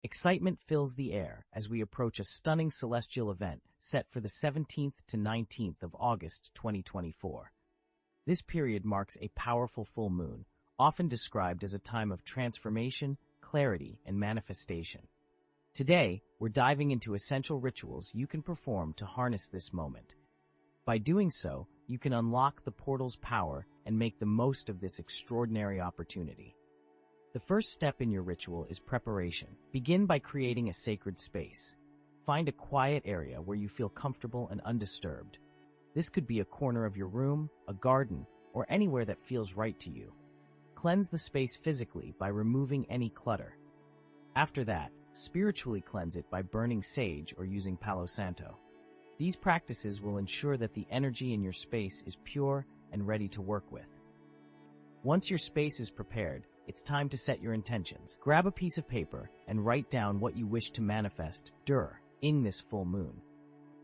Excitement fills the air as we approach a stunning celestial event set for the 17th to 19th of August 2024. This period marks a powerful full moon, often described as a time of transformation, clarity, and manifestation. Today, we're diving into essential rituals you can perform to harness this moment. By doing so, you can unlock the portal's power and make the most of this extraordinary opportunity. The first step in your ritual is preparation. Begin by creating a sacred space. Find a quiet area where you feel comfortable and undisturbed. This could be a corner of your room, a garden, or anywhere that feels right to you. Cleanse the space physically by removing any clutter. After that, spiritually cleanse it by burning sage or using Palo Santo. These practices will ensure that the energy in your space is pure and ready to work with. Once your space is prepared, it's time to set your intentions. Grab a piece of paper and write down what you wish to manifest in this full moon.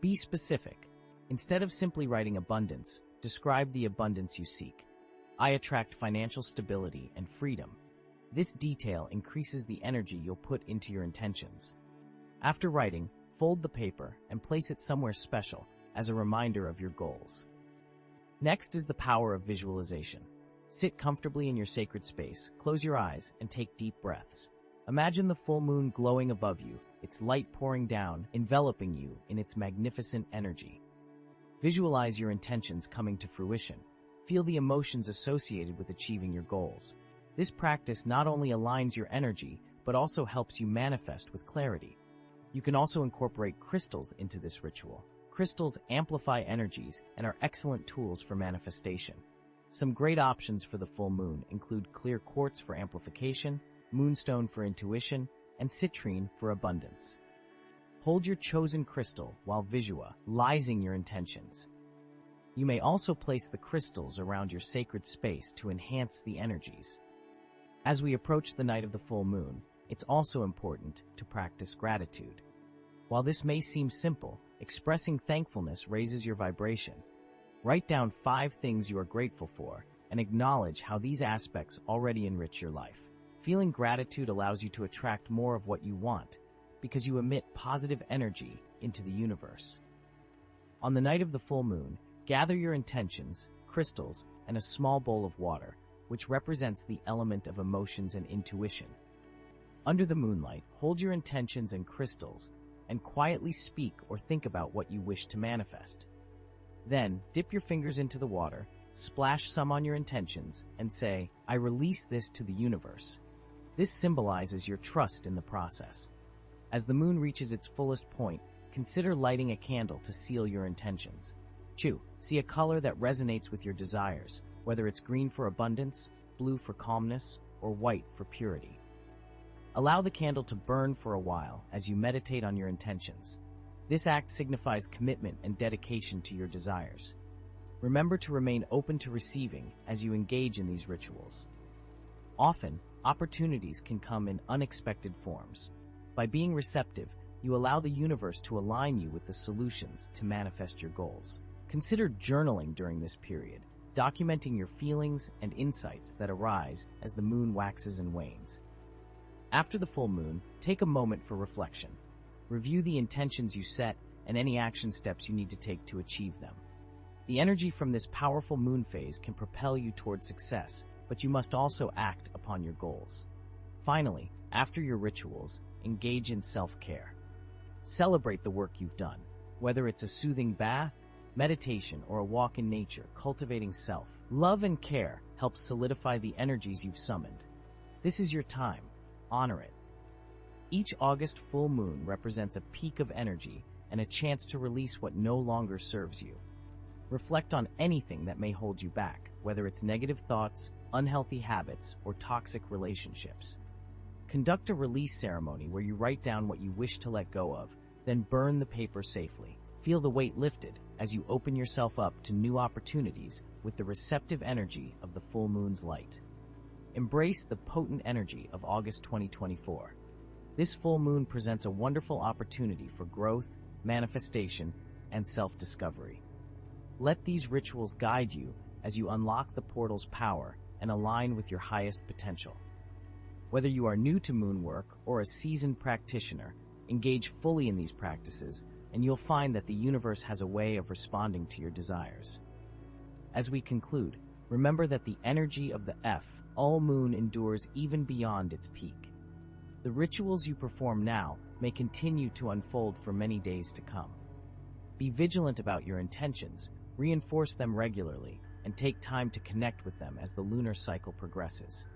Be specific. Instead of simply writing abundance, describe the abundance you seek. I attract financial stability and freedom. This detail increases the energy you'll put into your intentions. After writing, fold the paper and place it somewhere special as a reminder of your goals. Next is the power of visualization. Sit comfortably in your sacred space, close your eyes, and take deep breaths. Imagine the full moon glowing above you, its light pouring down, enveloping you in its magnificent energy. Visualize your intentions coming to fruition. Feel the emotions associated with achieving your goals. This practice not only aligns your energy, but also helps you manifest with clarity. You can also incorporate crystals into this ritual. Crystals amplify energies and are excellent tools for manifestation. Some great options for the full moon include clear quartz for amplification, moonstone for intuition, and citrine for abundance. Hold your chosen crystal while visualizing your intentions. You may also place the crystals around your sacred space to enhance the energies. As we approach the night of the full moon, it's also important to practice gratitude. While this may seem simple, expressing thankfulness raises your vibration. Write down 5 things you are grateful for and acknowledge how these aspects already enrich your life. Feeling gratitude allows you to attract more of what you want because you emit positive energy into the universe. On the night of the full moon, gather your intentions, crystals, and a small bowl of water, which represents the element of emotions and intuition. Under the moonlight, hold your intentions and crystals and quietly speak or think about what you wish to manifest. Then, dip your fingers into the water, splash some on your intentions, and say, "I release this to the universe." This symbolizes your trust in the process. As the moon reaches its fullest point, consider lighting a candle to seal your intentions. See a color that resonates with your desires, whether it's green for abundance, blue for calmness, or white for purity. Allow the candle to burn for a while as you meditate on your intentions. This act signifies commitment and dedication to your desires. Remember to remain open to receiving as you engage in these rituals. Often, opportunities can come in unexpected forms. By being receptive, you allow the universe to align you with the solutions to manifest your goals. Consider journaling during this period, documenting your feelings and insights that arise as the moon waxes and wanes. After the full moon, take a moment for reflection. Review the intentions you set and any action steps you need to take to achieve them. The energy from this powerful moon phase can propel you toward success, but you must also act upon your goals. Finally, after your rituals, engage in self-care. Celebrate the work you've done. Whether it's a soothing bath, meditation, or a walk in nature, cultivating self-love and care helps solidify the energies you've summoned. This is your time. Honor it. Each August full moon represents a peak of energy and a chance to release what no longer serves you. Reflect on anything that may hold you back, whether it's negative thoughts, unhealthy habits, or toxic relationships. Conduct a release ceremony where you write down what you wish to let go of, then burn the paper safely. Feel the weight lifted as you open yourself up to new opportunities with the receptive energy of the full moon's light. Embrace the potent energy of August 2024. This full moon presents a wonderful opportunity for growth, manifestation, and self-discovery. Let these rituals guide you as you unlock the portal's power and align with your highest potential. Whether you are new to moon work or a seasoned practitioner, engage fully in these practices, and you'll find that the universe has a way of responding to your desires. As we conclude, remember that the energy of the full moon endures even beyond its peak. The rituals you perform now may continue to unfold for many days to come. Be vigilant about your intentions, reinforce them regularly, and take time to connect with them as the lunar cycle progresses.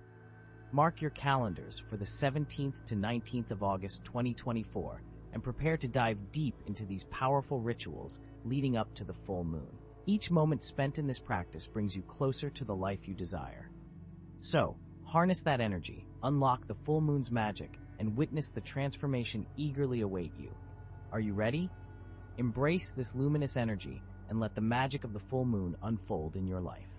Mark your calendars for the 17th to 19th of August 2024 and prepare to dive deep into these powerful rituals leading up to the full moon. Each moment spent in this practice brings you closer to the life you desire. So, harness that energy, unlock the full moon's magic, and witness the transformation eagerly await you. Are you ready? Embrace this luminous energy and let the magic of the full moon unfold in your life.